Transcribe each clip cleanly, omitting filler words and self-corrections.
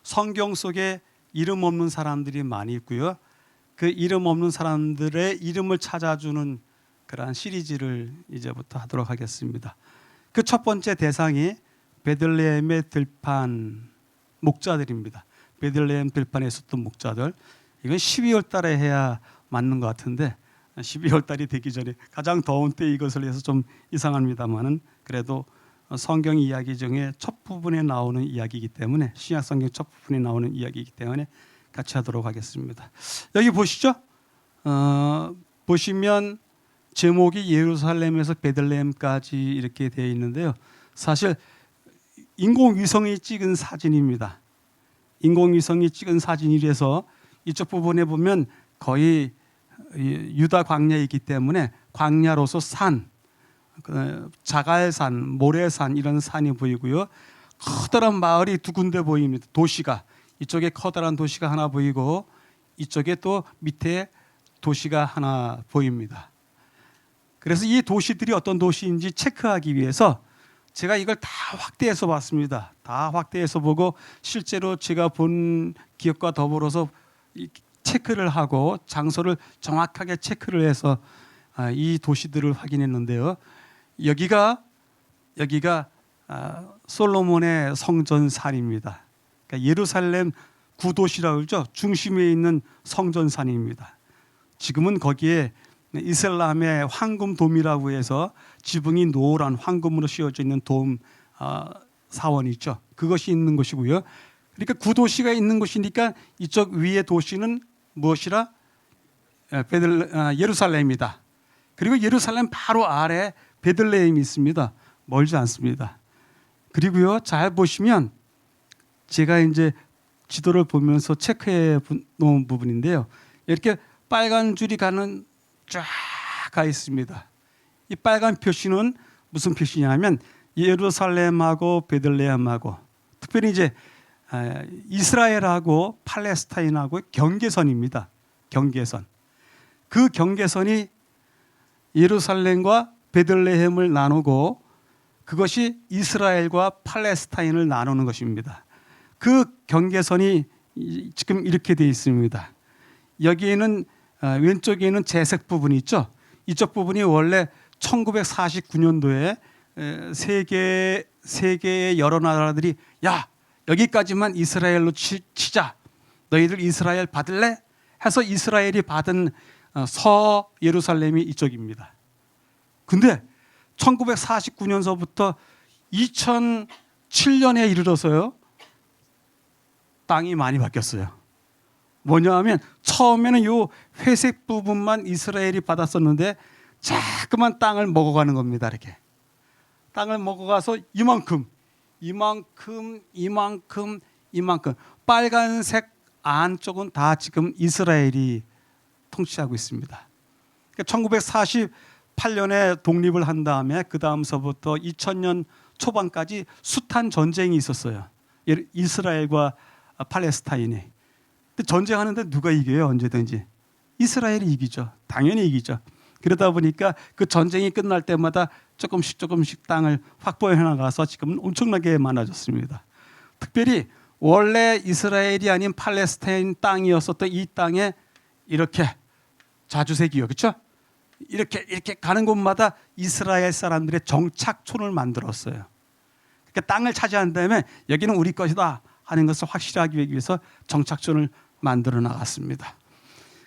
성경 속에 이름 없는 사람들이 많이 있고요. 그 이름 없는 사람들의 이름을 찾아주는 그러한 시리즈를 이제부터 하도록 하겠습니다. 그 첫 번째 대상이 베들레헴의 들판 목자들입니다. 베들레헴 들판에 있었던 목자들. 이건 12월 달에 해야 맞는 것 같은데 12월 달이 되기 전에 가장 더운 때 이것을 해서 좀 이상합니다만은 그래도 성경 이야기 중에 첫 부분에 나오는 이야기이기 때문에 신약 성경 첫 부분에 나오는 이야기이기 때문에 같이 하도록 하겠습니다. 여기 보시죠. 보시면 제목이 예루살렘에서 베들레헴까지 이렇게 되어 있는데요. 사실 인공위성이 찍은 사진입니다. 인공위성이 찍은 사진이라서 이쪽 부분에 보면 거의 유다 광야이기 때문에 광야로서 산, 자갈산, 모래산 이런 산이 보이고요. 커다란 마을이 두 군데 보입니다. 도시가 이쪽에 커다란 도시가 하나 보이고 이쪽에 또 밑에 도시가 하나 보입니다. 그래서 이 도시들이 어떤 도시인지 체크하기 위해서 제가 이걸 다 확대해서 봤습니다. 다 확대해서 보고 실제로 제가 본 기억과 더불어서 체크를 하고 장소를 정확하게 체크를 해서 이 도시들을 확인했는데요. 여기가 솔로몬의 성전산입니다. 그러니까 예루살렘 구도시라고 그러죠. 중심에 있는 성전산입니다. 지금은 거기에 이슬람의 황금돔이라고 해서 지붕이 노란 황금으로 씌워져 있는 돔 사원이 있죠. 그것이 있는 곳이고요. 그러니까 구도시가 있는 곳이니까 이쪽 위의 도시는 무엇이라? 예루살렘이다. 그리고 예루살렘 바로 아래 베들레헴이 있습니다. 멀지 않습니다. 그리고요, 잘 보시면 제가 이제 지도를 보면서 체크해 놓은 부분인데요. 이렇게 빨간 줄이 가는 쫙 가 있습니다. 이 빨간 표시는 무슨 표시냐면 예루살렘하고 베들레헴하고 특별히 이제 이스라엘하고 팔레스타인하고 경계선입니다. 경계선. 그 경계선이 예루살렘과 베들레헴을 나누고 그것이 이스라엘과 팔레스타인을 나누는 것입니다. 그 경계선이 지금 이렇게 되어 있습니다. 여기에는 왼쪽에는 재색 부분이 있죠. 이쪽 부분이 원래 1949년도에 세계의 여러 나라들이 야 여기까지만 이스라엘로 치자. 너희들 이스라엘 받을래? 해서 이스라엘이 받은 서 예루살렘이 이쪽입니다. 근데 1949년서부터 2007년에 이르러서요. 땅이 많이 바뀌었어요. 뭐냐 하면 처음에는 요 회색 부분만 이스라엘이 받았었는데 자꾸만 땅을 먹어가는 겁니다. 이렇게 땅을 먹어가서 이만큼 빨간색 안쪽은 다 지금 이스라엘이 통치하고 있습니다. 그러니까 1948년에 독립을 한 다음에 그 다음서부터 2000년 초반까지 숱한 전쟁이 있었어요. 이스라엘과 팔레스타인이. 전쟁하는데 누가 이겨요? 언제든지 이스라엘이 이기죠. 당연히 이기죠. 그러다 보니까 그 전쟁이 끝날 때마다 조금씩 땅을 확보해 나가서 지금은 엄청나게 많아졌습니다. 특별히 원래 이스라엘이 아닌 팔레스타인 땅이었었던 이 땅에 이렇게 자주색이요, 그렇죠? 이렇게 가는 곳마다 이스라엘 사람들의 정착촌을 만들었어요. 그러니까 땅을 차지한 다음에 여기는 우리 것이다 하는 것을 확실하게 하기 위해서 정착촌을 만들어 나갔습니다.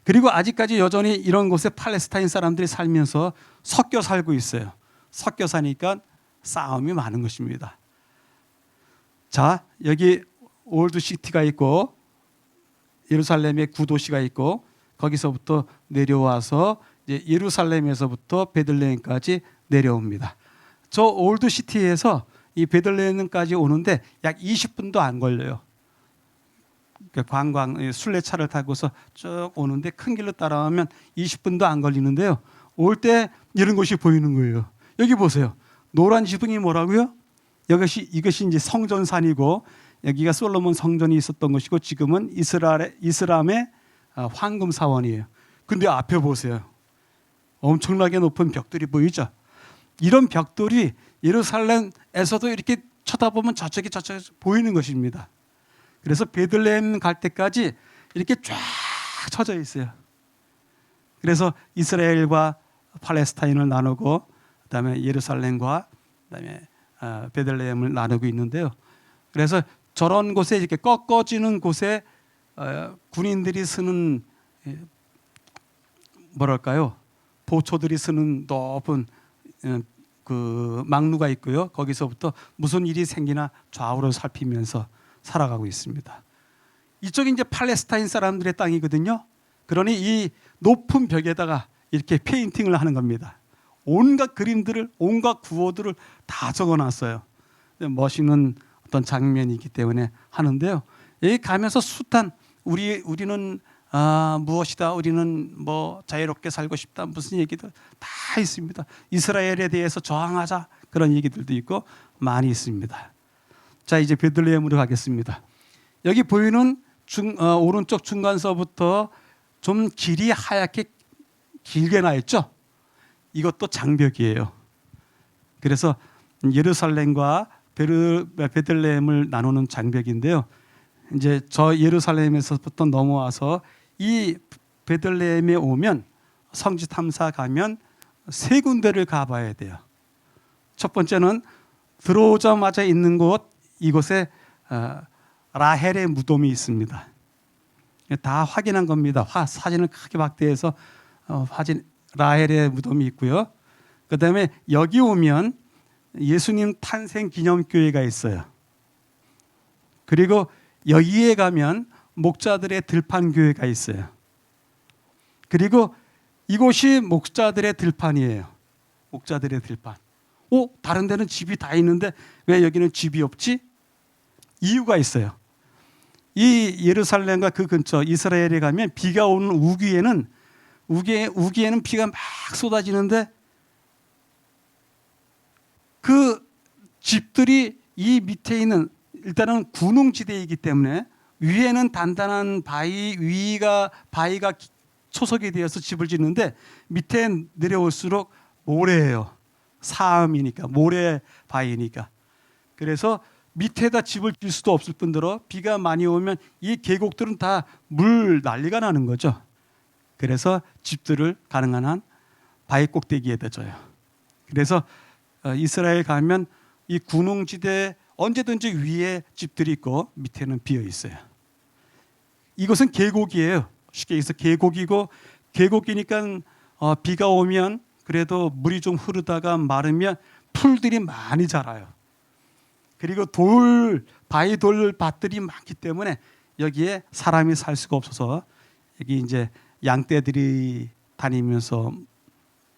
그리고 아직까지 여전히 이런 곳에 팔레스타인 사람들이 살면서 섞여 살고 있어요. 섞여 사니까 싸움이 많은 것입니다. 자, 여기 올드시티가 있고 예루살렘의 구도시가 있고 거기서부터 내려와서 이제 예루살렘에서부터 베들레헴까지 내려옵니다. 저 올드시티에서 이 베들레헴까지 오는데 약 20분도 안 걸려요. 관광 순례차를 타고서 쭉 오는데 큰 길로 따라오면 20분도 안 걸리는데요. 올 때 이런 것이 보이는 거예요. 여기 보세요. 노란 지붕이 뭐라고요? 이것이 이제 성전산이고 여기가 솔로몬 성전이 있었던 것이고 지금은 이슬람의 황금 사원이에요. 근데 앞에 보세요. 엄청나게 높은 벽돌이 보이죠? 이런 벽돌이 예루살렘에서도 이렇게 쳐다보면 저쪽에 보이는 것입니다. 그래서 베들레헴 갈 때까지 이렇게 쫙 쳐져 있어요. 그래서 이스라엘과 팔레스타인을 나누고 그다음에 예루살렘과 그다음에 베들레헴을 나누고 있는데요. 그래서 저런 곳에 이렇게 꺾어지는 곳에 군인들이 쓰는 뭐랄까요? 보초들이 쓰는 높은 그 막루가 있고요. 거기서부터 무슨 일이 생기나 좌우로 살피면서 살아가고 있습니다. 이쪽이 이제 팔레스타인 사람들의 땅이거든요. 그러니 이 높은 벽에다가 이렇게 페인팅을 하는 겁니다. 온갖 그림들을, 온갖 구호들을 다 적어놨어요. 멋있는 어떤 장면이기 때문에 하는데요. 여기 가면서 숱한 우리는 무엇이다, 우리는 뭐 자유롭게 살고 싶다, 무슨 얘기들 다 있습니다. 이스라엘에 대해서 저항하자 그런 얘기들도 있고 많이 있습니다. 자, 이제 베들레헴으로 가겠습니다. 여기 보이는 오른쪽 중간서부터 좀 길이 하얗게 길게 나 있죠. 이것도 장벽이에요. 그래서 예루살렘과 베들레헴을 나누는 장벽인데요. 이제 저 예루살렘에서부터 넘어와서 이 베들레헴에 오면 성지 탐사 가면 세 군데를 가봐야 돼요. 첫 번째는 들어오자마자 있는 곳, 이곳에 라헬의 무덤이 있습니다. 다 확인한 겁니다. 사진을 크게 확대해서 라헬의 무덤이 있고요. 그 다음에 여기 오면 예수님 탄생 기념교회가 있어요. 그리고 여기에 가면 목자들의 들판교회가 있어요. 그리고 이곳이 목자들의 들판이에요. 목자들의 들판. 다른 데는 집이 다 있는데 왜 여기는 집이 없지? 이유가 있어요. 이 예루살렘과 그 근처 이스라엘에 가면 비가 오는 우기에는 비가 막 쏟아지는데 그 집들이 이 밑에 있는 일단은 군웅지대이기 때문에 위에는 단단한 바위가 초석이 되어서 집을 짓는데 밑에 내려올수록 모래예요. 사암이니까, 모래 바위니까. 그래서 밑에다 집을 질 수도 없을 뿐더러 비가 많이 오면 이 계곡들은 다 물 난리가 나는 거죠. 그래서 집들을 가능한 한 바위 꼭대기에다 져요. 그래서 이스라엘 가면 이 군웅지대 언제든지 위에 집들이 있고 밑에는 비어 있어요. 이것은 계곡이에요. 쉽게 얘기해서 계곡이고, 계곡이니까 비가 오면 그래도 물이 좀 흐르다가 마르면 풀들이 많이 자라요. 그리고 바위 돌밭들이 많기 때문에 여기에 사람이 살 수가 없어서 여기 이제 양떼들이 다니면서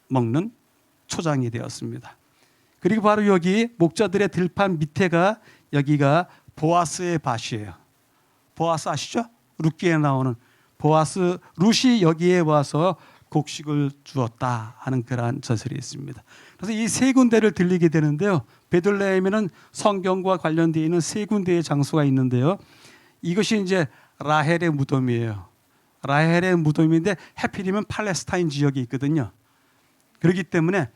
먹는 초장이 되었습니다. 그리고 바로 여기 목자들의 들판 밑에가 여기가 보아스의 밭이에요. 보아스 아시죠? 룻기에 나오는 보아스, 룻이 여기에 와서 곡식을 주었다 하는 그러한 전설이 있습니다. 그래서 이 세 군데를 들리게 되는데요. 베들레헴에는 성경과 관련되어 있는 세 군데의 장소가 있는데요. 이것이 이제 라헬의 무덤이에요. 라헬의 무덤인데 하필이면 팔레스타인 지역에 있거든요. 그렇기 때문에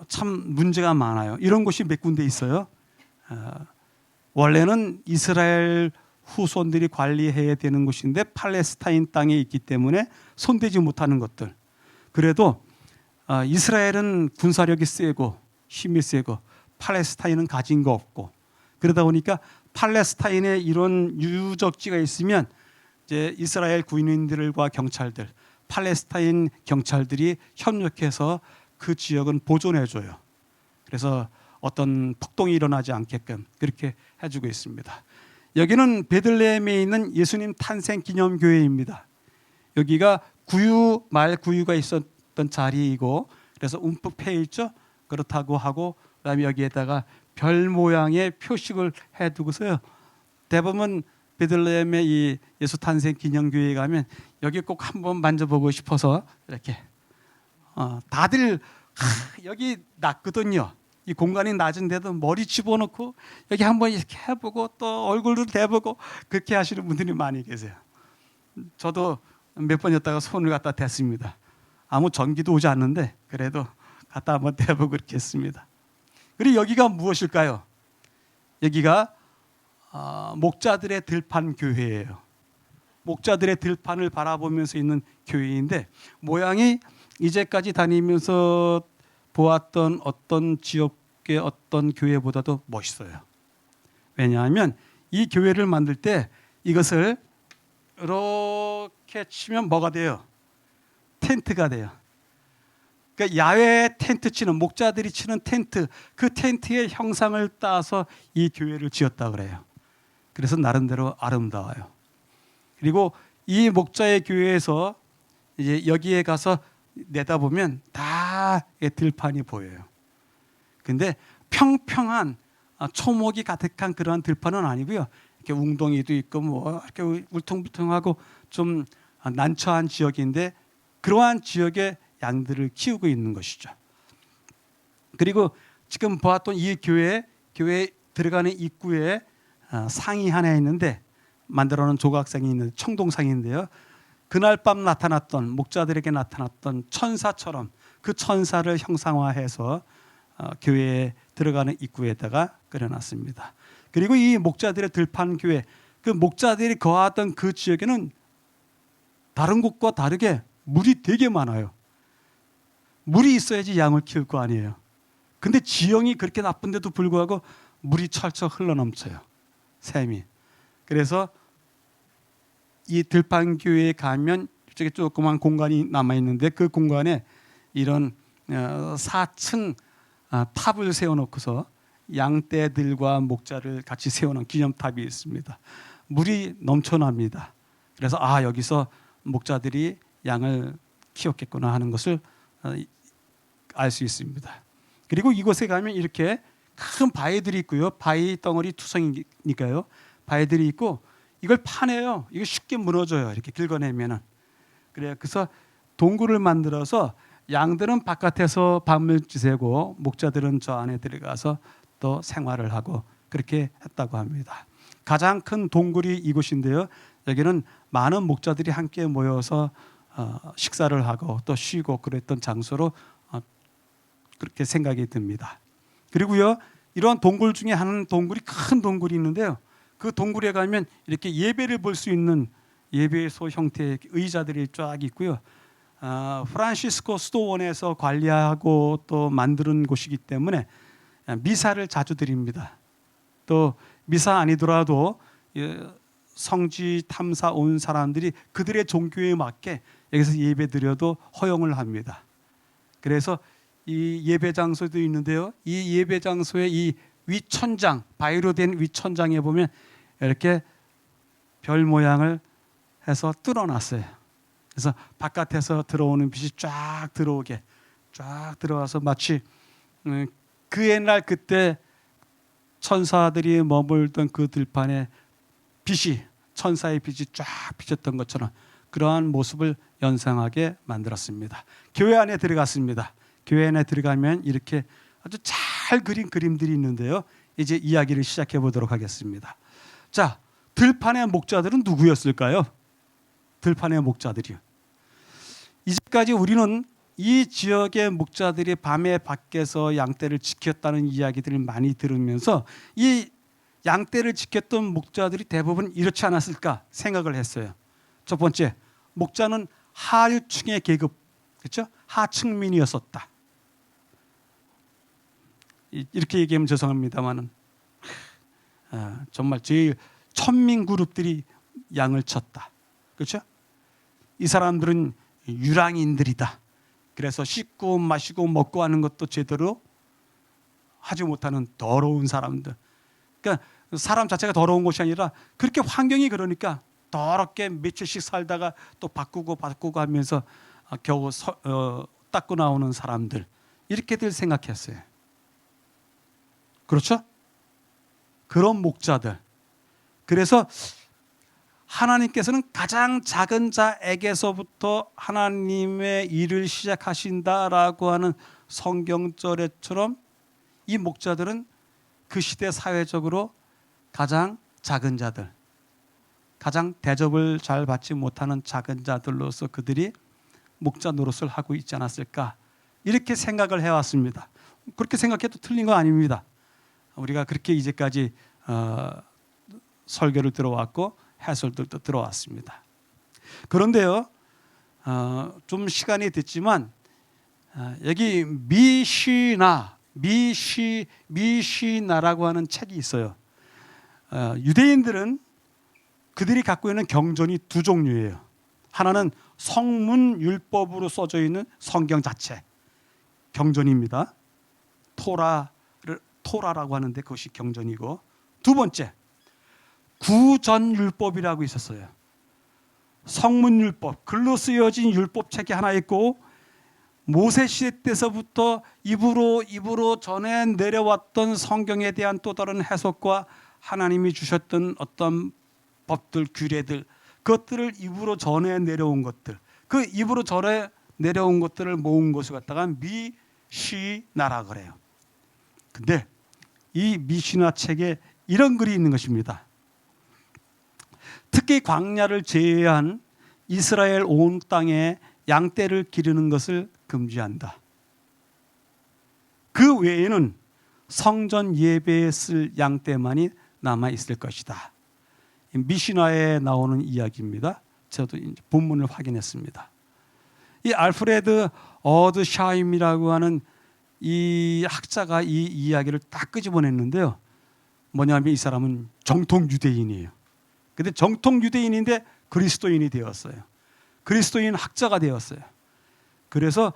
참 문제가 많아요. 이런 곳이 몇 군데 있어요. 원래는 이스라엘 후손들이 관리해야 되는 곳인데 팔레스타인 땅에 있기 때문에 손대지 못하는 것들. 그래도 이스라엘은 군사력이 세고 힘이 세고 팔레스타인은 가진 거 없고, 그러다 보니까 팔레스타인에 이런 유적지가 있으면 이제 이스라엘 군인들과 경찰들, 팔레스타인 경찰들이 협력해서 그 지역은 보존해줘요. 그래서 어떤 폭동이 일어나지 않게끔 그렇게 해주고 있습니다. 여기는 베들레헴에 있는 예수님 탄생 기념교회입니다. 여기가 말 구유가 있었던 자리이고, 그래서 움푹 패 있죠. 그렇다고 하고 그다음에 여기에다가 별 모양의 표식을 해두고서요. 대부분 베들레헴의 이 예수 탄생 기념교회에 가면 여기 꼭 한번 만져보고 싶어서 이렇게 다들 여기 낮거든요. 이 공간이 낮은데도 머리 집어넣고 여기 한번 이렇게 해보고 또 얼굴을 대보고 그렇게 하시는 분들이 많이 계세요. 저도 몇 번이었다가 손을 갖다 댔습니다. 아무 전기도 오지 않는데 그래도 갖다 한번 대보고 그렇게 했습니다. 그리고 여기가 무엇일까요? 여기가 목자들의 들판 교회예요. 목자들의 들판을 바라보면서 있는 교회인데 모양이 이제까지 다니면서 보았던 어떤 지역의 어떤 교회보다도 멋있어요. 왜냐하면 이 교회를 만들 때 이것을 이렇게 치면 뭐가 돼요? 텐트가 돼요. 그러니까 야외 텐트 치는 목자들이 치는 텐트, 그 텐트의 형상을 따서 이 교회를 지었다 그래요. 그래서 나름대로 아름다워요. 그리고 이 목자의 교회에서 이제 여기에 가서 내다보면 다 들판이 보여요. 근데 평평한 초목이 가득한 그런 들판은 아니고요. 이렇게 웅덩이도 있고 뭐 이렇게 울퉁불퉁하고 좀 난처한 지역인데 그러한 지역에 양들을 키우고 있는 것이죠. 그리고 지금 보았던 이 교회 들어가는 입구에 상이 하나 있는데 만들어 놓은 조각상이 있는 청동상인데요. 그날 밤 나타났던 목자들에게 나타났던 천사처럼 그 천사를 형상화해서 교회에 들어가는 입구에다가 그려놨습니다. 그리고 이 목자들의 들판 교회, 그 목자들이 거하던 그 지역에는 다른 곳과 다르게 물이 되게 많아요. 물이 있어야지 양을 키울 거 아니에요. 근데 지형이 그렇게 나쁜데도 불구하고 물이 철철 흘러넘쳐요. 샘이. 그래서 이 들판 교회에 가면 이쪽에 조그만 공간이 남아 있는데 그 공간에 이런 4층 탑을 세워놓고서 양떼들과 목자를 같이 세워놓은 기념탑이 있습니다. 물이 넘쳐납니다. 그래서 여기서 목자들이 양을 키웠겠구나 하는 것을 알 수 있습니다. 그리고 이곳에 가면 이렇게 큰 바위들이 있고요. 바위 덩어리 투성이니까요. 바위들이 있고 이걸 파내요. 이거 쉽게 무너져요. 이렇게 긁어내면은. 그래서 동굴을 만들어서 양들은 바깥에서 밤을 지새고 목자들은 저 안에 들어가서 또 생활을 하고 그렇게 했다고 합니다. 가장 큰 동굴이 이곳인데요. 여기는 많은 목자들이 함께 모여서 식사를 하고 또 쉬고 그랬던 장소로 그렇게 생각이 듭니다. 그리고요, 이러한 동굴 중에 한 동굴이 큰 동굴이 있는데요. 그 동굴에 가면 이렇게 예배를 볼 수 있는 예배소 형태의 의자들이 쫙 있고요. 프란시스코 수도원에서 관리하고 또 만드는 곳이기 때문에 미사를 자주 드립니다. 또 미사 아니더라도 성지 탐사 온 사람들이 그들의 종교에 맞게 여기서 예배 드려도 허용을 합니다. 그래서 이 예배 장소도 있는데요. 이 예배 장소의 이 위천장, 바위로 된 위천장에 보면 이렇게 별 모양을 해서 뚫어놨어요. 그래서 바깥에서 들어오는 빛이 쫙 들어오게 쫙 들어와서 마치 그 옛날 그때 천사들이 머물던 그 들판에 빛이 천사의 빛이 쫙 비쳤던 것처럼 그러한 모습을 연상하게 만들었습니다. 교회 안에 들어갔습니다. 교회 안에 들어가면 이렇게 아주 잘 그린 그림들이 있는데요. 이제 이야기를 시작해 보도록 하겠습니다. 자, 들판의 목자들은 누구였을까요? 들판의 목자들이요. 이제까지 우리는 이 지역의 목자들이 밤에 밖에서 양떼를 지켰다는 이야기들을 많이 들으면서 이 양떼를 지켰던 목자들이 대부분 이렇지 않았을까 생각을 했어요. 첫 번째, 목자는 하류층의 계급, 그렇죠? 하층민이었었다. 이렇게 얘기하면 죄송합니다만은 정말 제일 천민 그룹들이 양을 쳤다. 그렇죠? 이 사람들은 유랑인들이다. 그래서 씻고 마시고 먹고 하는 것도 제대로 하지 못하는 더러운 사람들. 그러니까 사람 자체가 더러운 것이 아니라 그렇게 환경이 그러니까 더럽게 며칠씩 살다가 또 바꾸고 하면서 겨우 닦고 나오는 사람들 이렇게들 생각했어요. 그렇죠? 그런 목자들. 그래서 하나님께서는 가장 작은 자에게서부터 하나님의 일을 시작하신다라고 하는 성경절에처럼 이 목자들은 그 시대 사회적으로 가장 작은 자들, 가장 대접을 잘 받지 못하는 작은 자들로서 그들이 목자 노릇을 하고 있지 않았을까 이렇게 생각을 해왔습니다. 그렇게 생각해도 틀린 거 아닙니다. 우리가 그렇게 이제까지 설교를 들어왔고 해설들도 들어왔습니다. 그런데요, 좀 시간이 됐지만 여기 미시나라고 하는 책이 있어요. 유대인들은 그들이 갖고 있는 경전이 두 종류예요. 하나는 성문 율법으로 써져 있는 성경 자체, 경전입니다. 토라라고 하는데 그것이 경전이고, 두 번째 구전율법이라고 있었어요. 성문율법, 글로 쓰여진 율법책이 하나 있고, 모세 시대 때서부터 입으로 전해 내려왔던 성경에 대한 또 다른 해석과 하나님이 주셨던 어떤 법들, 규례들, 그것들을 입으로 전해 내려온 것들, 그 입으로 전해 내려온 것들을 모은 것을 갖다가 미시나라 그래요. 근데 이 미시나 책에 이런 글이 있는 것입니다. 특히 광야를 제외한 이스라엘 온 땅에 양떼를 기르는 것을 금지한다. 그 외에는 성전 예배에 쓸 양떼만이 남아 있을 것이다. 미시나에 나오는 이야기입니다. 저도 이제 본문을 확인했습니다. 이 알프레드 어드샤임이라고 하는 이 학자가 이 이야기를 딱 끄집어냈는데요. 뭐냐면 이 사람은 정통 유대인이에요. 근데 정통 유대인인데 그리스도인이 되었어요. 그리스도인 학자가 되었어요. 그래서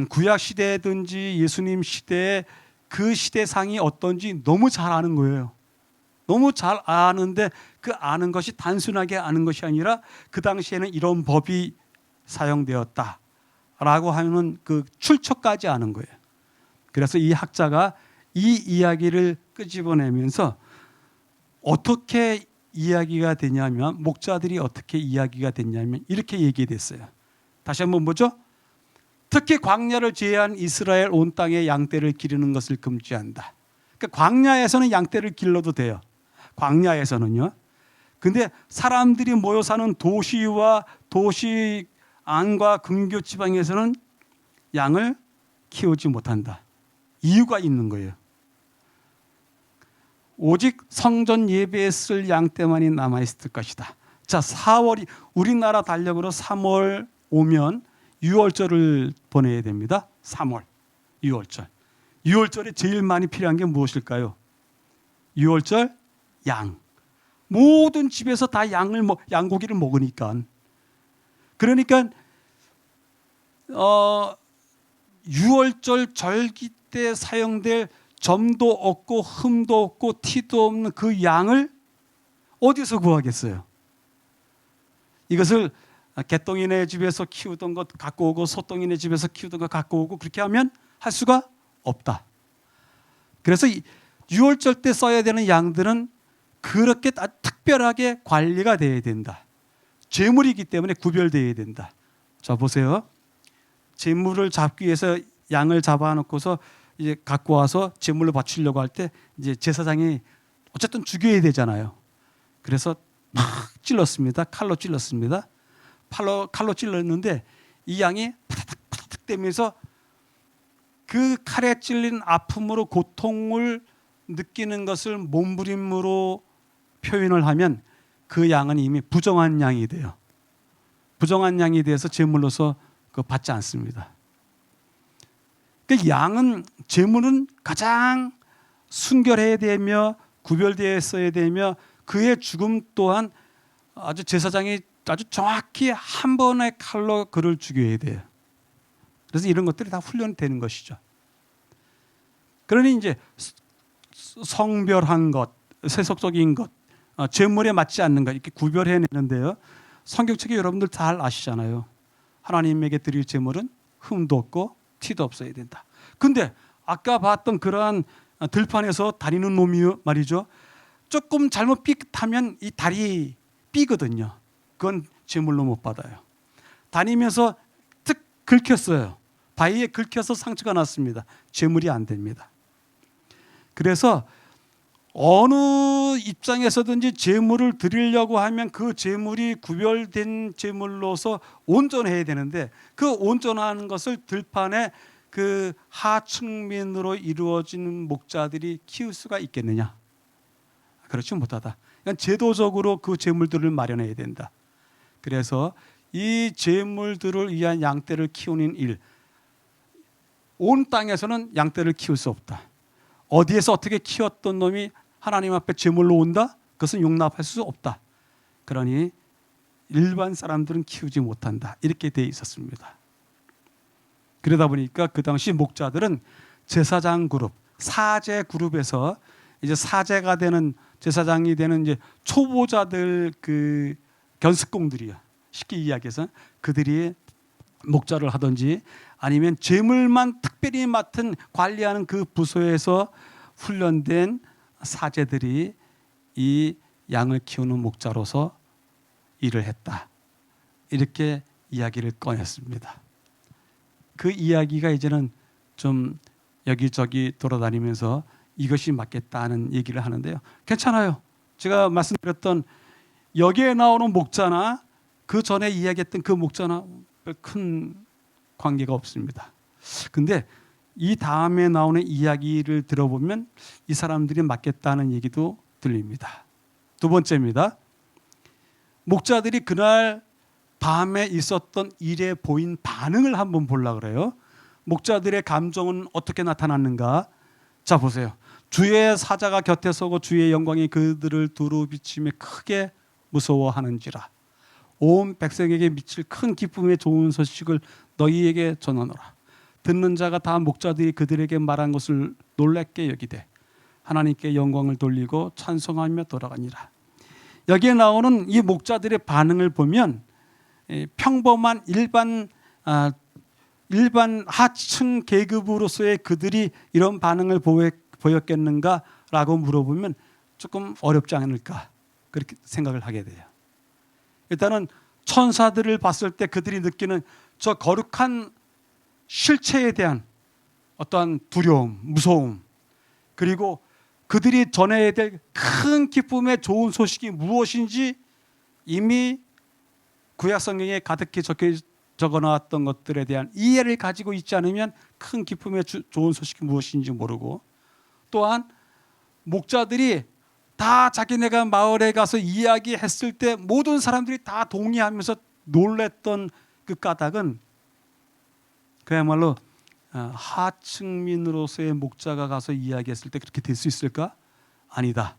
구약 시대든지 예수님 시대에 그 시대상이 어떤지 너무 잘 아는 거예요. 너무 잘 아는데 그 아는 것이 단순하게 아는 것이 아니라 그 당시에는 이런 법이 사용되었다라고 하는 그 출처까지 아는 거예요. 그래서 이 학자가 이 이야기를 끄집어내면서 어떻게 이야기가 되냐면, 목자들이 어떻게 이야기가 됐냐면 이렇게 얘기됐어요. 다시 한번 보죠. 특히 광야를 제외한 이스라엘 온 땅에 양떼를 기르는 것을 금지한다. 그러니까 광야에서는 양떼를 길러도 돼요. 광야에서는요. 근데 사람들이 모여 사는 도시와 도시 안과 근교 지방에서는 양을 키우지 못한다. 이유가 있는 거예요. 오직 성전 예배에 쓸 양떼만이 남아있을 것이다. 자, 4월이 우리나라 달력으로 3월 오면 유월절을 보내야 됩니다. 3월, 유월절. 유월절에 제일 많이 필요한 게 무엇일까요? 유월절 양. 모든 집에서 다 양고기를 먹으니까. 그러니까 유월절 절기 때 사용될 점도 없고 흠도 없고 티도 없는 그 양을 어디서 구하겠어요? 이것을 개똥이네 집에서 키우던 것 갖고 오고 소똥이네 집에서 키우던 것 갖고 오고 그렇게 하면 할 수가 없다. 그래서 유월절 때 써야 되는 양들은 그렇게 특별하게 관리가 돼야 된다. 제물이기 때문에 구별되어야 된다. 자, 보세요. 제물을 잡기 위해서 양을 잡아놓고서 이제 갖고 와서 제물로 바치려고 할 때 이제 제사장이 어쨌든 죽여야 되잖아요. 그래서 막 찔렀습니다. 칼로 찔렀습니다. 칼로 찔렀는데 이 양이 파닥파닥 되면서 그 칼에 찔린 아픔으로 고통을 느끼는 것을 몸부림으로 표현을 하면 그 양은 이미 부정한 양이 돼요. 부정한 양이 돼서 제물로서 받지 않습니다. 그 양은 제물은 가장 순결해야 되며 구별되어 있어야 되며 그의 죽음 또한 아주 제사장이 아주 정확히 한 번의 칼로 그를 죽여야 돼요. 그래서 이런 것들이 다 훈련되는 것이죠. 그러니 이제 성별한 것, 세속적인 것, 제물에 맞지 않는 것 이렇게 구별해내는데요. 성경책에 여러분들 잘 아시잖아요. 하나님에게 드릴 제물은 흠도 없고 티도 없어야 된다. 근데 아까 봤던 그러한 들판에서 다니는 놈이 말이죠. 조금 잘못 삐끗하면 이 다리 삐거든요. 그건 제물로 못 받아요. 다니면서 뜩 긁혔어요. 바위에 긁혀서 상처가 났습니다. 제물이 안 됩니다. 그래서 어느 입장에서든지 제물을 드리려고 하면 그 제물이 구별된 제물로서 온전해야 되는데 그 온전한 것을 들판에 그 하층민으로 이루어지는 목자들이 키울 수가 있겠느냐? 그렇지 못하다. 제도적으로 그 재물들을 마련해야 된다. 그래서 이 재물들을 위한 양떼를 키우는 일, 온 땅에서는 양떼를 키울 수 없다. 어디에서 어떻게 키웠던 놈이 하나님 앞에 제물로 온다? 그것은 용납할 수 없다. 그러니 일반 사람들은 키우지 못한다. 이렇게 돼 있었습니다. 그러다 보니까 그 당시 목자들은 제사장 그룹, 사제 그룹에서 이제 사제가 되는, 제사장이 되는 이제 초보자들, 그 견습공들이야. 쉽게 이야기해서 그들이 목자를 하든지 아니면 재물만 특별히 맡은 관리하는 그 부서에서 훈련된 사제들이 이 양을 키우는 목자로서 일을 했다. 이렇게 이야기를 꺼냈습니다. 그 이야기가 이제는 좀 여기저기 돌아다니면서 이것이 맞겠다는 얘기를 하는데요. 괜찮아요. 제가 말씀드렸던 여기에 나오는 목자나 그 전에 이야기했던 그 목자나 큰 관계가 없습니다. 근데 이 다음에 나오는 이야기를 들어보면 이 사람들이 맞겠다는 얘기도 들립니다. 두 번째입니다. 목자들이 그날 밤에 있었던 일에 보인 반응을 한번 보려고 그래요. 목자들의 감정은 어떻게 나타났는가? 자, 보세요. 주의 사자가 곁에 서고 주의 영광이 그들을 두루 비치며 크게 무서워하는지라. 온 백성에게 미칠 큰 기쁨의 좋은 소식을 너희에게 전하노라. 듣는 자가 다 목자들이 그들에게 말한 것을 놀랍게 여기되 하나님께 영광을 돌리고 찬송하며 돌아가니라. 여기에 나오는 이 목자들의 반응을 보면 평범한 일반 하층 계급으로서의 그들이 이런 반응을 보였겠는가라고 물어보면 조금 어렵지 않을까, 그렇게 생각을 하게 돼요. 일단은 천사들을 봤을 때 그들이 느끼는 저 거룩한 실체에 대한 어떠한 두려움, 무서움, 그리고 그들이 전해야 될 큰 기쁨의 좋은 소식이 무엇인지 이미 구약 성경에 가득히 적어놨던 것들에 대한 이해를 가지고 있지 않으면 큰 기쁨의 좋은 소식이 무엇인지 모르고, 또한 목자들이 다 자기네가 마을에 가서 이야기했을 때 모든 사람들이 다 동의하면서 놀랬던 그 까닭은 그야말로 하층민으로서의 목자가 가서 이야기했을 때 그렇게 될 수 있을까? 아니다.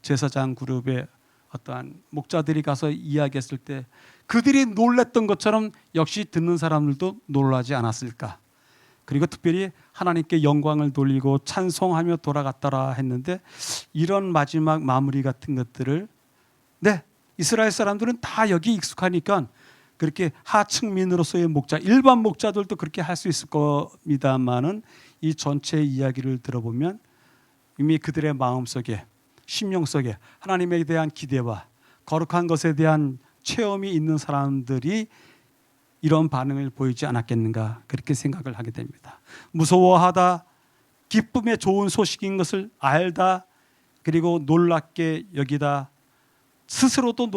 제사장 그룹의 어떠한 목자들이 가서 이야기했을 때 그들이 놀랬던 것처럼 역시 듣는 사람들도 놀라지 않았을까? 그리고 특별히 하나님께 영광을 돌리고 찬송하며 돌아갔더라 했는데, 이런 마지막 마무리 같은 것들을 이스라엘 사람들은 다 여기 익숙하니까 그렇게 하층민으로서의 목자, 일반 목자들도 그렇게 할 수 있을 겁니다만은 이 전체 이야기를 들어보면 이미 그들의 마음속에, 심령 속에 하나님에 대한 기대와 거룩한 것에 대한 체험이 있는 사람들이 이런 반응을 보이지 않았겠는가, 그렇게 생각을 하게 됩니다. 무서워하다, 기쁨의 좋은 소식인 것을 알다, 그리고 놀랍게 여기다, 스스로도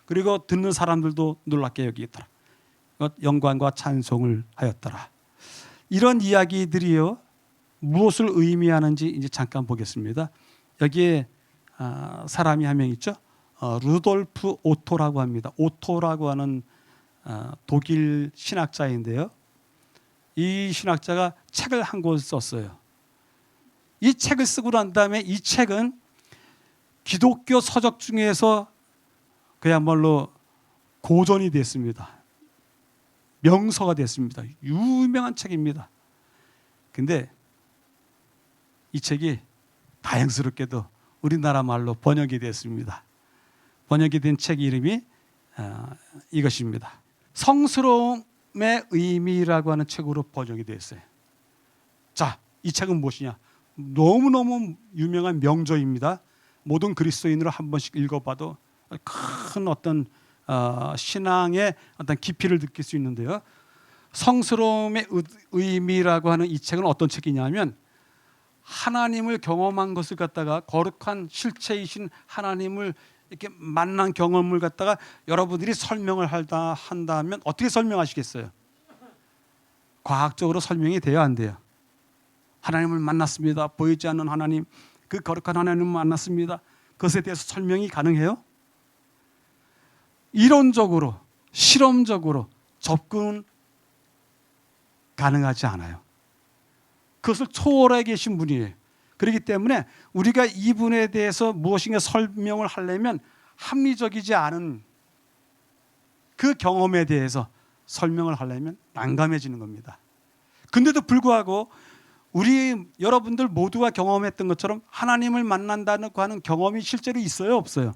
그리고 듣는 사람들도 놀랍게 여기더라. 영광과 찬송을 하였더라. 이런 이야기들이요, 무엇을 의미하는지 이제 잠깐 보겠습니다. 여기에 사람이 한 명 있죠. 루돌프 오토라고 합니다. 오토라고 하는 독일 신학자인데요. 이 신학자가 책을 한 권 썼어요. 이 책을 쓰고 난 다음에 이 책은 기독교 서적 중에서 그야말로 고전이 됐습니다. 명서가 됐습니다. 유명한 책입니다. 근데 이 책이 다행스럽게도 우리나라 말로 번역이 됐습니다. 번역이 된 책 이름이 이것입니다. 성스러움의 의미라고 하는 책으로 번역이 됐어요. 자, 이 책은 무엇이냐? 너무너무 유명한 명저입니다. 모든 그리스도인으로 한 번씩 읽어봐도 큰 어떤 신앙의 어떤 깊이를 느낄 수 있는데요. 성스러움의 의미라고 하는 이 책은 어떤 책이냐면, 하나님을 경험한 것을 갖다가, 거룩한 실체이신 하나님을 이렇게 만난 경험을 갖다가 여러분들이 설명을 한다면 어떻게 설명하시겠어요? 과학적으로 설명이 돼야 안 돼요. 하나님을 만났습니다. 보이지 않는 하나님, 그 거룩한 하나님을 만났습니다. 그것에 대해서 설명이 가능해요? 이론적으로, 실험적으로 접근 가능하지 않아요. 그것을 초월해 계신 분이에요. 그렇기 때문에 우리가 이분에 대해서 무엇인가 설명을 하려면 합리적이지 않은 그 경험에 대해서 설명을 하려면 난감해지는 겁니다. 근데도 불구하고 우리 여러분들 모두가 경험했던 것처럼 하나님을 만난다는 하는 경험이 실제로 있어요, 없어요?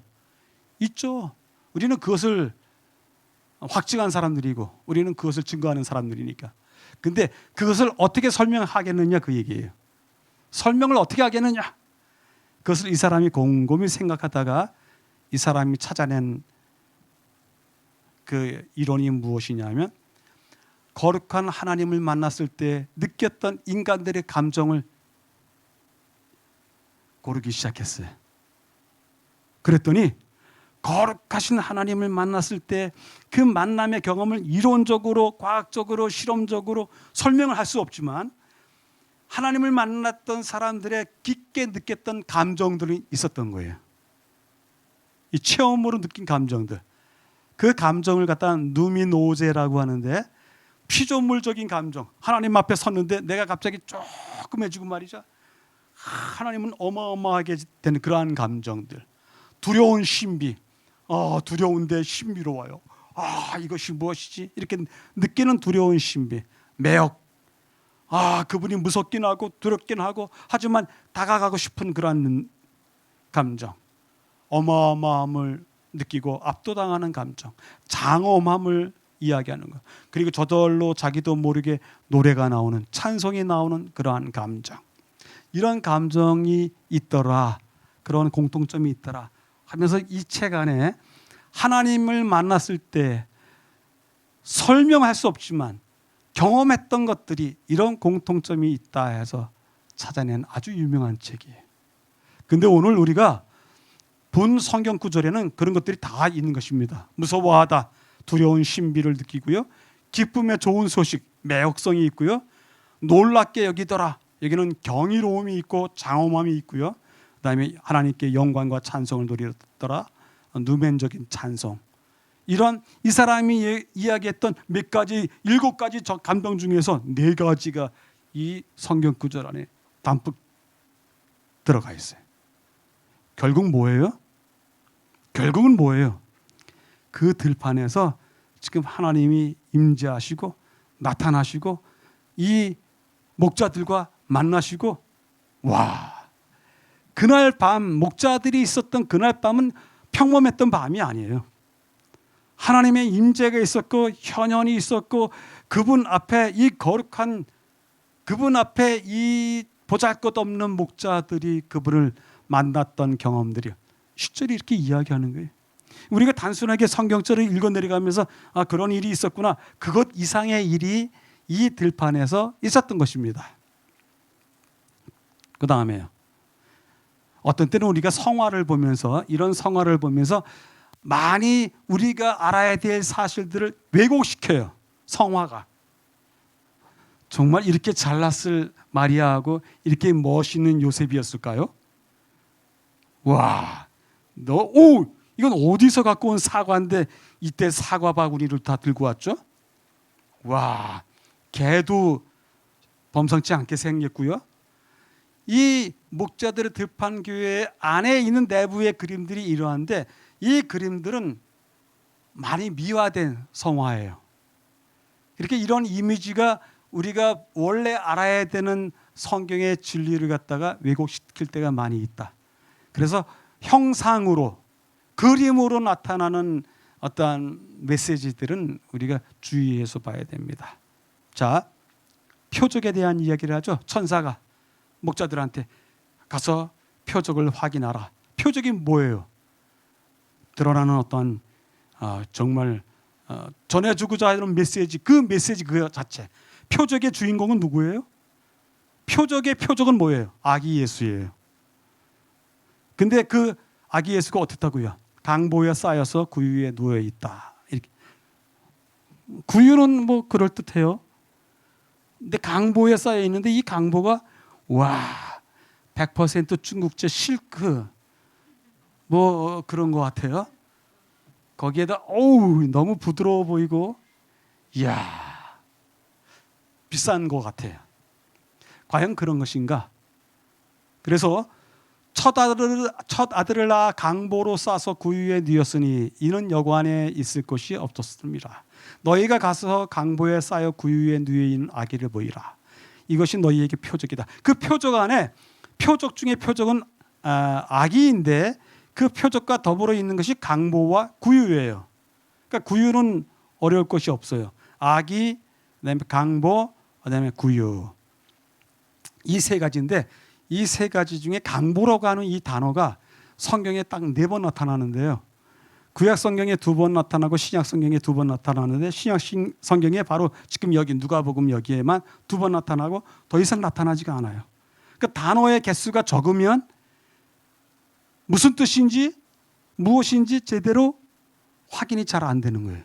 있죠. 우리는 그것을 확증한 사람들이고 우리는 그것을 증거하는 사람들이니까. 근데 그것을 어떻게 설명하겠느냐 그 얘기예요. 설명을 어떻게 하겠느냐? 그것을 이 사람이 곰곰이 생각하다가 이 사람이 찾아낸 그 이론이 무엇이냐면 거룩한 하나님을 만났을 때 느꼈던 인간들의 감정을 고르기 시작했어요. 그랬더니 거룩하신 하나님을 만났을 때 그 만남의 경험을 이론적으로, 과학적으로, 실험적으로 설명을 할 수 없지만 하나님을 만났던 사람들의 깊게 느꼈던 감정들이 있었던 거예요. 이 체험으로 느낀 감정들. 그 감정을 갖다 누미노제라고 하는데 피조물적인 감정. 하나님 앞에 섰는데 내가 갑자기 조금해지고 말이죠. 하나님은 어마어마하게 되는 그러한 감정들. 두려운 신비. 두려운데 신비로워요. 이것이 무엇이지? 이렇게 느끼는 두려운 신비. 매역. 그분이 무섭긴 하고 두렵긴 하고 하지만 다가가고 싶은 그런 감정. 어마어마함을 느끼고 압도당하는 감정. 장엄함을 이야기하는 것. 그리고 저절로 자기도 모르게 노래가 나오는, 찬송이 나오는 그러한 감정. 이런 감정이 있더라. 그런 공통점이 있더라 하면서 이 책 안에 하나님을 만났을 때 설명할 수 없지만 경험했던 것들이 이런 공통점이 있다 해서 찾아낸 아주 유명한 책이에요. 근데 오늘 우리가 본 성경 구절에는 그런 것들이 다 있는 것입니다. 무서워하다, 두려운 신비를 느끼고요. 기쁨의 좋은 소식, 매혹성이 있고요. 놀랍게 여기더라. 여기는 경이로움이 있고 장엄함이 있고요. 그다음에 하나님께 영광과 찬송을 드리더라. 누멘적인 찬송. 이런 이 사람이 이야기했던 몇 가지, 7가지 저 감동 중에서 4가지가 이 성경 구절 안에 담뿍 들어가 있어요. 결국 뭐예요? 결국은 뭐예요? 그 들판에서 지금 하나님이 임재하시고 나타나시고 이 목자들과 만나시고 그날 밤 목자들이 있었던 그날 밤은 평범했던 밤이 아니에요. 하나님의 임재가 있었고 현현이 있었고 그분 앞에 이 거룩한 그분 앞에 이 보잘것없는 목자들이 그분을 만났던 경험들이 10절이 이렇게 이야기하는 거예요. 우리가 단순하게 성경절을 읽어 내려가면서 그런 일이 있었구나. 그것 이상의 일이 이 들판에서 있었던 것입니다. 그 다음에요. 어떤 때는 우리가 성화를 보면서 이런 성화를 보면서 많이 우리가 알아야 될 사실들을 왜곡시켜요. 성화가. 정말 이렇게 잘났을 마리아하고 이렇게 멋있는 요셉이었을까요? 이건 어디서 갖고 온 사과인데 이때 사과 바구니를 다 들고 왔죠? 개도 범상치 않게 생겼고요. 이 목자들의 들판교회 안에 있는 내부의 그림들이 이러한데 이 그림들은 많이 미화된 성화예요. 이렇게 이런 이미지가 우리가 원래 알아야 되는 성경의 진리를 갖다가 왜곡시킬 때가 많이 있다. 그래서 형상으로 그림으로 나타나는 어떠한 메시지들은 우리가 주의해서 봐야 됩니다. 자, 표적에 대한 이야기를 하죠. 천사가 목자들한테 가서 표적을 확인하라. 표적이 뭐예요? 드러나는 어떤 정말 전해주고자 하는 메시지, 그 메시지 그 자체. 표적의 주인공은 누구예요? 표적의 표적은 뭐예요? 아기 예수예요. 근데 그 아기 예수가 어떻다고요? 강보에 쌓여서 구유에 누워 있다. 이렇게. 구유는 뭐 그럴 듯해요. 근데 강보에 쌓여 있는데 이 강보가 100% 중국제 실크 뭐 그런 것 같아요. 거기에다 어우 너무 부드러워 보이고 이야 비싼 것 같아요. 과연 그런 것인가? 그래서 첫 아들을 낳아 강보로 싸서 구유에 뉘었으니 이는 여관에 있을 곳이 없었습니다. 너희가 가서 강보에 쌓여 구유에 누워 있는 아기를 보이라. 이것이 너희에게 표적이다. 그 표적 안에 표적 중에 표적은 아기인데 그 표적과 더불어 있는 것이 강보와 구유예요. 그러니까 구유는 어려울 것이 없어요. 아기, 그다음에 강보, 그다음에 구유. 이 세 가지인데 이 세 가지 중에 강보라고 하는 이 단어가 성경에 딱 4번 나타나는데요. 구약 성경에 2번 나타나고 신약 성경에 2번 나타나는데 신약 성경에 바로 지금 여기 누가복음 여기에만 2번 나타나고 더 이상 나타나지가 않아요. 그 단어의 개수가 적으면 무슨 뜻인지 무엇인지 제대로 확인이 잘 안 되는 거예요.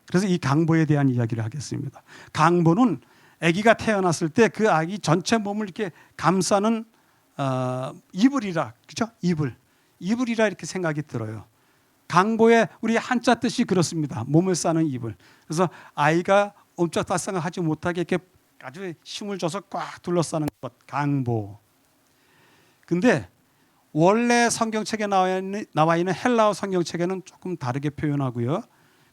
그래서 이 강보에 대한 이야기를 하겠습니다. 강보는 아기가 태어났을 때 그 아기 전체 몸을 이렇게 감싸는 이불이라, 그죠? 이불이라 이렇게 생각이 들어요. 강보의 우리 한자 뜻이 그렇습니다. 몸을 싸는 이불. 그래서 아이가 옴짝달싹을 하지 못하게 이렇게 아주 힘을 줘서 꽉 둘러싸는 것, 강보. 근데 원래 성경책에 나와 있는 헬라어 성경책에는 조금 다르게 표현하고요.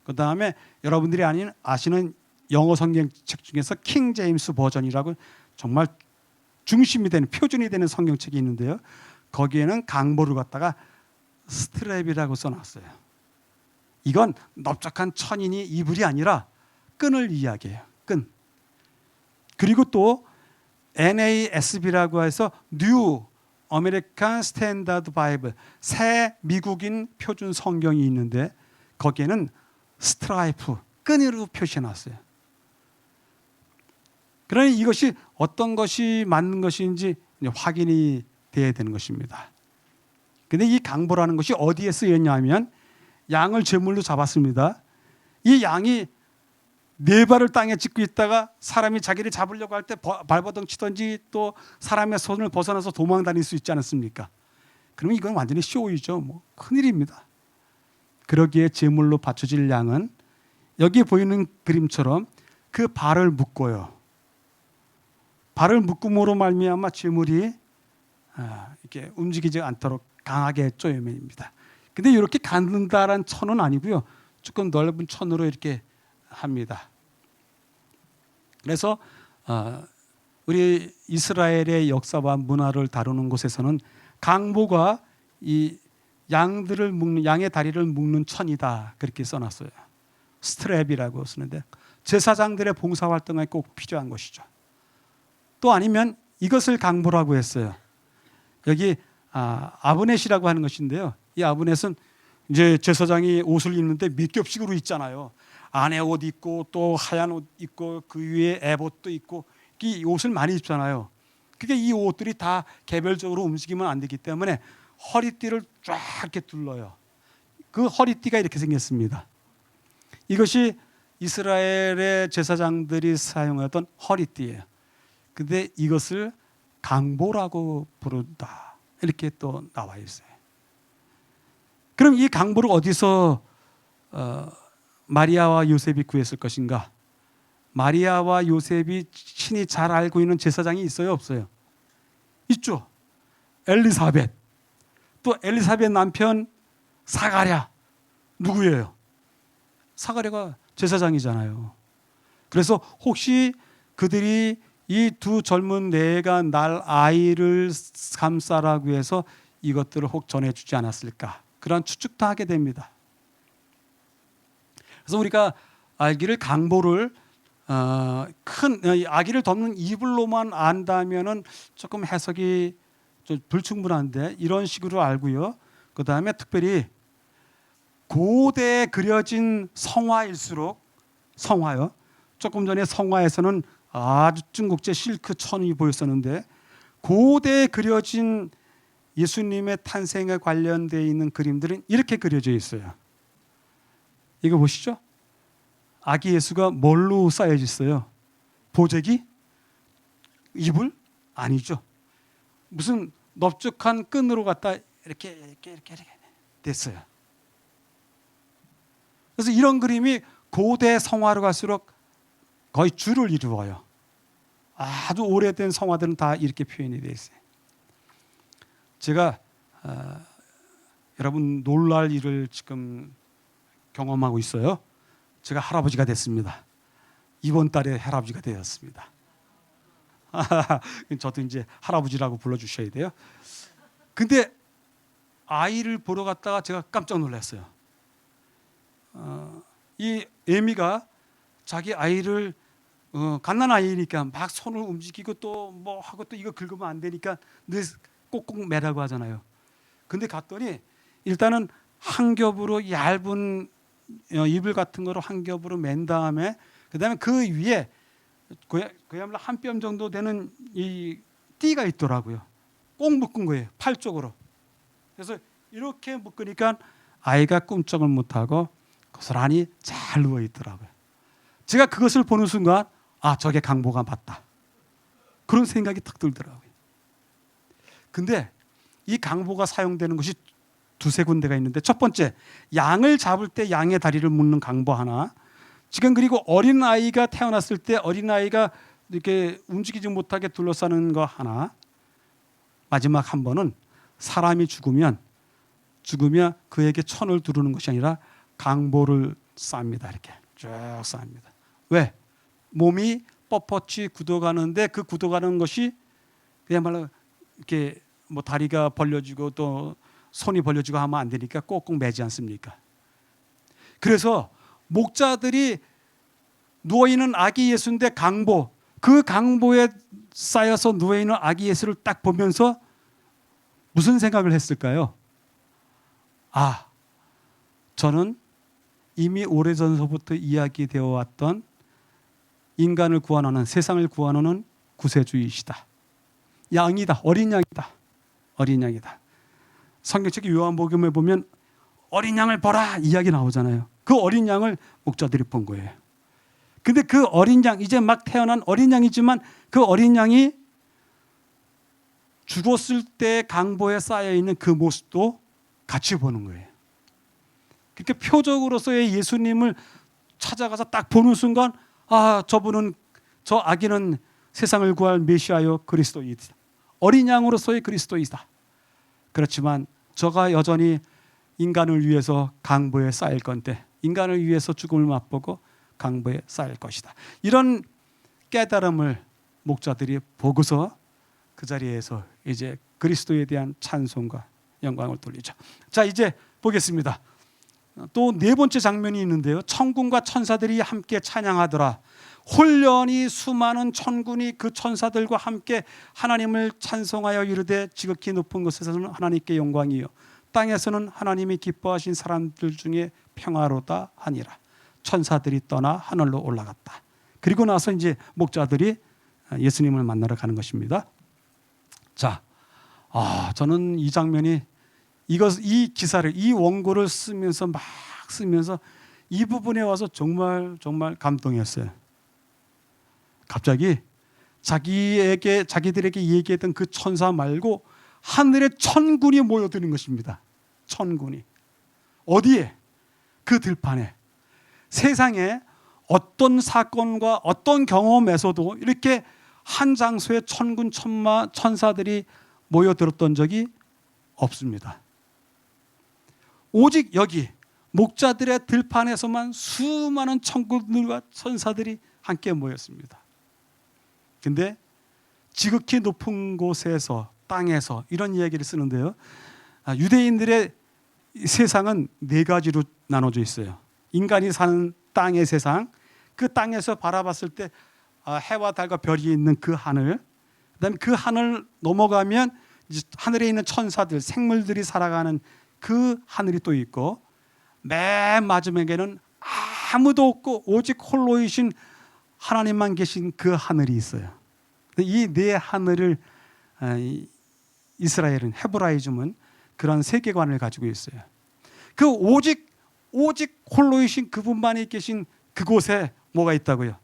그 다음에 여러분들이 아시는 영어 성경책 중에서 킹 제임스 버전이라고 정말 중심이 되는 표준이 되는 성경책이 있는데요. 거기에는 강보를 갖다가 스트랩이라고 써놨어요. 이건 넓적한 천인이 이불이 아니라 끈을 이야기해요. 끈. 그리고 또 NASB라고 해서 뉴 아메리칸 스탠다드 바이블, 새 미국인 표준 성경이 있는데 거기에는 스트라이프, 끈으로 표시해놨어요. 그러니 이것이 어떤 것이 맞는 것인지 확인이 돼야 되는 것입니다. 근데 이 강보라는 것이 어디에 쓰였냐면 양을 제물로 잡았습니다. 이 양이 4발을 땅에 짚고 있다가 사람이 자기를 잡으려고 할 때 발버둥 치든지 또 사람의 손을 벗어나서 도망 다닐 수 있지 않습니까? 그러면 이건 완전히 쇼이죠. 뭐 큰일입니다. 그러기에 제물로 바쳐질 양은 여기 보이는 그림처럼 그 발을 묶어요. 발을 묶음으로 말미암아 제물이 이렇게 움직이지 않도록 강하게 쪼여맨입니다. 근데 이렇게 갖는다란 천은 아니고요. 조금 넓은 천으로 이렇게 합니다. 그래서 우리 이스라엘의 역사와 문화를 다루는 곳에서는 강보가 이 양들을 묶는, 양의 다리를 묶는 천이다 그렇게 써놨어요. 스트랩이라고 쓰는데 제사장들의 봉사활동에 꼭 필요한 것이죠. 또 아니면 이것을 강보라고 했어요. 여기 아브넷이라고 하는 것인데요. 이 아브넷은 이제 제사장이 옷을 입는데 몇 겹씩으로 입잖아요. 안에 옷 입고 또 하얀 옷 입고 그 위에 에봇도 입고 이 옷을 많이 입잖아요. 그게 이 옷들이 다 개별적으로 움직이면 안 되기 때문에 허리띠를 쫙 이렇게 둘러요. 그 허리띠가 이렇게 생겼습니다. 이것이 이스라엘의 제사장들이 사용하던 허리띠예요. 근데 이것을 강보라고 부른다. 이렇게 또 나와 있어요. 그럼 이 강보를 어디서 마리아와 요셉이 구했을 것인가? 마리아와 요셉이 친히 잘 알고 있는 제사장이 있어요, 없어요? 있죠. 엘리사벳. 또 엘리사벳 남편 사가랴. 누구예요? 사가랴가 제사장이잖아요. 그래서 혹시 그들이 이 두 젊은 내가 날 아이를 감싸라고 해서 이것들을 혹 전해주지 않았을까? 그런 추측도 하게 됩니다. 그래서 우리가 아기를 강보를 큰 아기를 덮는 이불로만 안다면은 조금 해석이 좀 불충분한데 이런 식으로 알고요. 그 다음에 특별히 고대에 그려진 성화일수록 성화요. 조금 전에 성화에서는 아주 중국제 실크 천이 보였었는데 고대에 그려진 예수님의 탄생에 관련되어 있는 그림들은 이렇게 그려져 있어요. 이거 보시죠. 아기 예수가 뭘로 쌓여져 있어요? 보재기? 이불? 아니죠. 무슨 넓적한 끈으로 갖다 이렇게 됐어요. 그래서 이런 그림이 고대 성화로 갈수록 거의 주를 이루어요. 아주 오래된 성화들은 다 이렇게 표현이 되어 있어요. 제가 여러분 놀랄 일을 지금 경험하고 있어요. 제가 할아버지가 됐습니다. 이번 달에 할아버지가 되었습니다. 저도 이제 할아버지라고 불러주셔야 돼요. 근데 아이를 보러 갔다가 제가 깜짝 놀랐어요. 이 애미가 자기 아이를 갓난 아이니까 막 손을 움직이고 또 뭐 하고 또 이거 긁으면 안 되니까 늘 꼭꼭 매라고 하잖아요. 근데 갔더니 일단은 한 겹으로 얇은 이불 같은 거로 한 겹으로 맨 다음에 그다음에 그 위에 그야말로 한 뼘 정도 되는 이 띠가 있더라고요. 꼭 묶은 거예요. 팔 쪽으로. 그래서 이렇게 묶으니까 아이가 꿈쩍을 못하고 고스란히 잘 누워 있더라고요. 제가 그것을 보는 순간 저게 강보가 맞다. 그런 생각이 탁 들더라고요. 근데 이 강보가 사용되는 것이 두세 군데가 있는데, 첫 번째, 양을 잡을 때 양의 다리를 묶는 강보 하나, 지금 그리고 어린아이가 태어났을 때 어린아이가 이렇게 움직이지 못하게 둘러싸는 거 하나, 마지막 한 번은 사람이 죽으면 그에게 천을 두르는 것이 아니라 강보를 쌉니다. 이렇게 쭉 쌉니다. 왜? 몸이 뻣뻣이 굳어가는데 그 굳어가는 것이 그야말로 이렇게 뭐 다리가 벌려지고 또 손이 벌려지고 하면 안 되니까 꼭꼭 매지 않습니까? 그래서 목자들이 누워있는 아기 예수인데 그 강보에 쌓여서 누워있는 아기 예수를 딱 보면서 무슨 생각을 했을까요? 저는 이미 오래전서부터 이야기되어 왔던 인간을 구원하는, 세상을 구원하는 구세주이시다. 양이다. 어린 양이다. 어린 양이다. 성경책 요한복음에 보면 어린 양을 보라 이야기 나오잖아요. 그 어린 양을 목자들이 본 거예요. 근데 그 어린 양, 이제 막 태어난 어린 양이지만 그 어린 양이 죽었을 때 강보에 쌓여있는 그 모습도 같이 보는 거예요. 그렇게 표적으로서의 예수님을 찾아가서 딱 보는 순간 저 아기는 세상을 구할 메시아요 그리스도이다. 어린 양으로서의 그리스도이다. 그렇지만 저가 여전히 인간을 위해서 강보에 쌓일 건데, 인간을 위해서 죽음을 맛보고 강보에 쌓일 것이다. 이런 깨달음을 목자들이 보고서 그 자리에서 이제 그리스도에 대한 찬송과 영광을 돌리죠. 자, 이제 보겠습니다. 또 네 번째 장면이 있는데요. 천군과 천사들이 함께 찬양하더라. 홀련히 수많은 천군이 그 천사들과 함께 하나님을 찬송하여 이르되, 지극히 높은 곳에서는 하나님께 영광이요 땅에서는 하나님이 기뻐하신 사람들 중에 평화로다 하니라. 천사들이 떠나 하늘로 올라갔다. 그리고 나서 이제 목자들이 예수님을 만나러 가는 것입니다. 자, 저는 이 장면이 이 기사를, 이 원고를 쓰면서 이 부분에 와서 정말 감동이었어요. 갑자기 자기들에게 얘기했던 그 천사 말고 하늘에 천군이 모여드는 것입니다. 천군이. 어디에? 그 들판에. 세상에 어떤 사건과 어떤 경험에서도 이렇게 한 장소에 천군 천사들이 모여들었던 적이 없습니다. 오직 여기 목자들의 들판에서만 수많은 천군들과 천사들이 함께 모였습니다. 근데 지극히 높은 곳에서, 땅에서, 이런 이야기를 쓰는데요. 유대인들의 세상은 네 가지로 나눠져 있어요. 인간이 사는 땅의 세상, 그 땅에서 바라봤을 때 해와 달과 별이 있는 그 하늘, 그다음에 그 하늘 넘어가면 이제 하늘에 있는 천사들, 생물들이 살아가는 그 하늘이 또 있고, 맨 마지막에는 아무도 없고 오직 홀로이신 하나님만 계신 그 하늘이 있어요. 이 네 하늘을 이스라엘은, 헤브라이즘은 그런 세계관을 가지고 있어요. 그 오직 홀로이신 그분만이 계신 그곳에 뭐가 있다고요?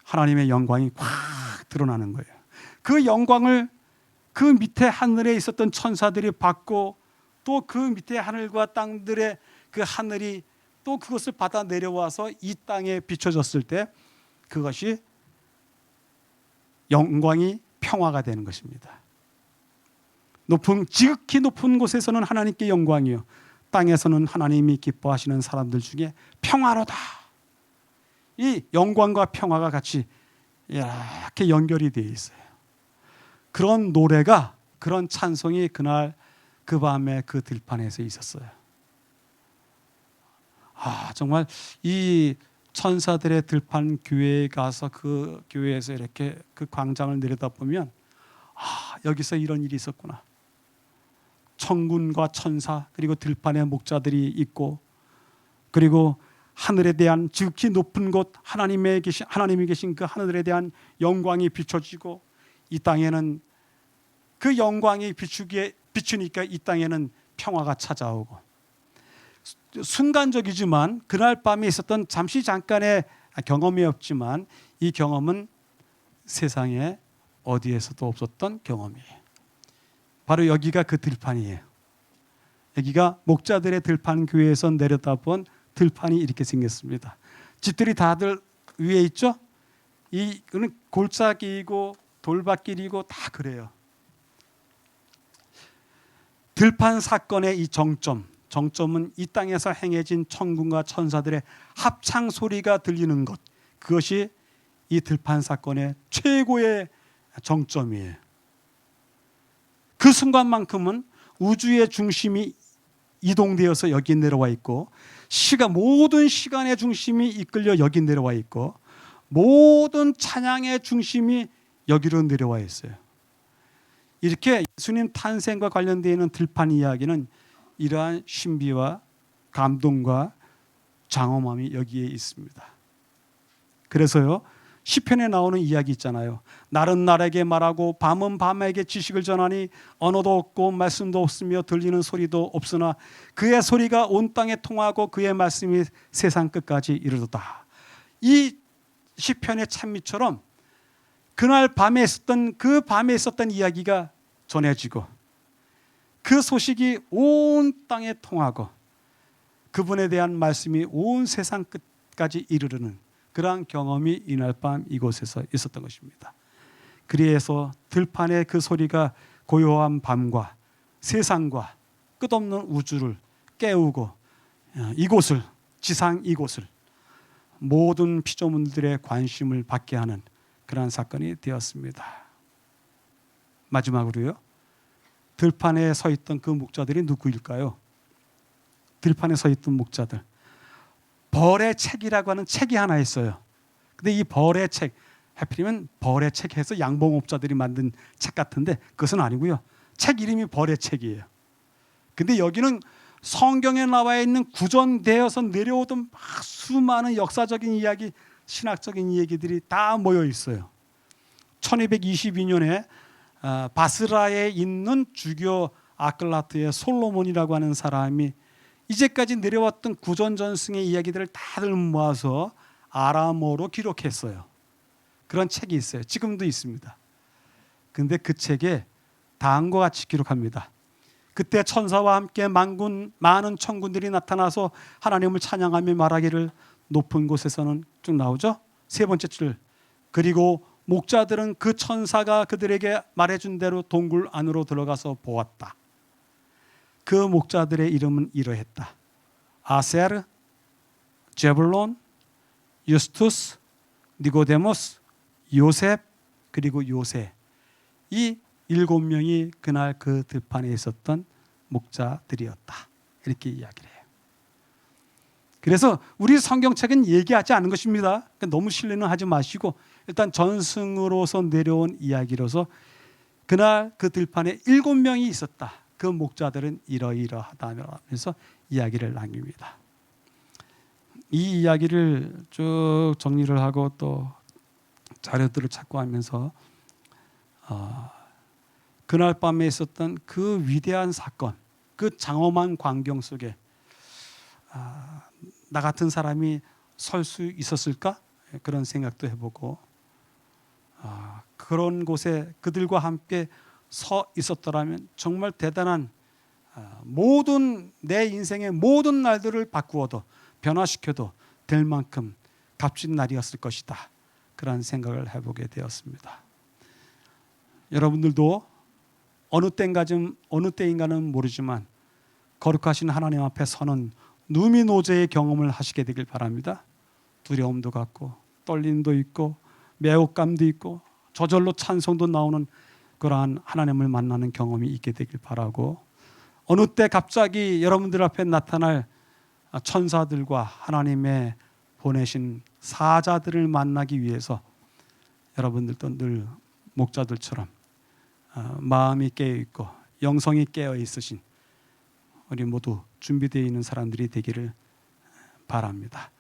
하나님의 영광이 확 드러나는 거예요. 그 영광을 그 밑에 하늘에 있었던 천사들이 받고 또 그 밑에 하늘과 땅들의 그 하늘이 또 그것을 받아 내려와서 이 땅에 비춰졌을 때 그것이 영광이 평화가 되는 것입니다. 지극히 높은 곳에서는 하나님께 영광이요, 땅에서는 하나님이 기뻐하시는 사람들 중에 평화로다. 이 영광과 평화가 같이 이렇게 연결이 되어 있어요. 그런 노래가, 그런 찬송이 그날 그 밤에 그 들판에서 있었어요. 정말 이 천사들의 들판 교회에 가서 그 교회에서 이렇게 그 광장을 내려다보면 여기서 이런 일이 있었구나. 천군과 천사 그리고 들판의 목자들이 있고, 그리고 하늘에 대한 지극히 높은 곳 하나님이 계신 그 하늘에 대한 영광이 비춰지고, 이 땅에는 그 영광이 비추니까 이 땅에는 평화가 찾아오고, 순간적이지만 그날 밤에 있었던 잠시 잠깐의 경험이었지만 이 경험은 세상에 어디에서도 없었던 경험이에요. 바로 여기가 그 들판이에요. 여기가 목자들의 들판 교회에서 내려다본 들판이 이렇게 생겼습니다. 집들이 다들 위에 있죠? 이거는 골짜기이고 돌밭길이고 다 그래요. 들판 사건의 이 정점은 이 땅에서 행해진 천군과 천사들의 합창 소리가 들리는 것, 그것이 이 들판 사건의 최고의 정점이에요. 그 순간만큼은 우주의 중심이 이동되어서 여기 내려와 있고, 모든 시간의 중심이 이끌려 여기 내려와 있고, 모든 찬양의 중심이 여기로 내려와 있어요. 이렇게 예수님 탄생과 관련되어 있는 들판 이야기는 이러한 신비와 감동과 장엄함이 여기에 있습니다. 그래서요, 시편에 나오는 이야기 있잖아요. 날은 날에게 말하고 밤은 밤에게 지식을 전하니 언어도 없고 말씀도 없으며 들리는 소리도 없으나 그의 소리가 온 땅에 통하고 그의 말씀이 세상 끝까지 이르도다. 이 시편의 찬미처럼 그날 밤에 있었던 이야기가 전해지고, 그 소식이 온 땅에 통하고 그분에 대한 말씀이 온 세상 끝까지 이르르는 그러한 경험이 이날 밤 이곳에서 있었던 것입니다. 그래서 들판의 그 소리가 고요한 밤과 세상과 끝없는 우주를 깨우고 지상 이곳을 모든 피조물들의 관심을 받게 하는 그러한 사건이 되었습니다. 마지막으로요, 들판에 서 있던 그 목자들이 누구일까요? 들판에 서 있던 목자들, 벌의 책이라고 하는 책이 하나 있어요. 근데 이 벌의 책, 하필이면 벌의 책 해서 양봉업자들이 만든 책 같은데 그것은 아니고요. 책 이름이 벌의 책이에요. 근데 여기는 성경에 나와 있는 구전되어서 내려오던 수많은 역사적인 이야기, 신학적인 얘기들이 다 모여 있어요. 1222년에 바스라에 있는 주교 아클라트의 솔로몬이라고 하는 사람이 이제까지 내려왔던 구전전승의 이야기들을 다들 모아서 아람어로 기록했어요. 그런 책이 있어요. 지금도 있습니다. 근데 그 책에 다음과 같이 기록합니다. 그때 천사와 함께 많은 천군들이 나타나서 하나님을 찬양하며 말하기를, 높은 곳에서는 쭉 나오죠. 세 번째 줄, 그리고 목자들은 그 천사가 그들에게 말해준 대로 동굴 안으로 들어가서 보았다. 그 목자들의 이름은 이러했다. 아세르, 제블론, 유스투스, 니고데모스, 요셉, 그리고 요새. 이 7명이 그날 그 들판에 있었던 목자들이었다. 이렇게 이야기를 해요. 그래서 우리 성경책은 얘기하지 않은 것입니다. 너무 신뢰는 하지 마시고 일단 전승으로서 내려온 이야기로서 그날 그 들판에 7명이 있었다. 그 목자들은 이러이러하다면서 이야기를 남깁니다. 이 이야기를 쭉 정리를 하고 또 자료들을 찾고 하면서 그날 밤에 있었던 그 위대한 사건, 그 장엄한 광경 속에 나 같은 사람이 설 수 있었을까? 그런 생각도 해보고, 그런 곳에 그들과 함께 서 있었더라면 정말 대단한 모든 내 인생의 모든 날들을 바꾸어도 변화시켜도 될 만큼 값진 날이었을 것이다. 그런 생각을 해보게 되었습니다. 여러분들도 어느 때인가는 모르지만 거룩하신 하나님 앞에 서는 누미노제의 경험을 하시게 되길 바랍니다. 두려움도 갖고 떨림도 있고 매혹감도 있고 저절로 찬송도 나오는 그러한 하나님을 만나는 경험이 있게 되길 바라고, 어느 때 갑자기 여러분들 앞에 나타날 천사들과 하나님의 보내신 사자들을 만나기 위해서 여러분들도 늘 목자들처럼 마음이 깨어있고 영성이 깨어있으신 우리 모두 준비되어 있는 사람들이 되기를 바랍니다.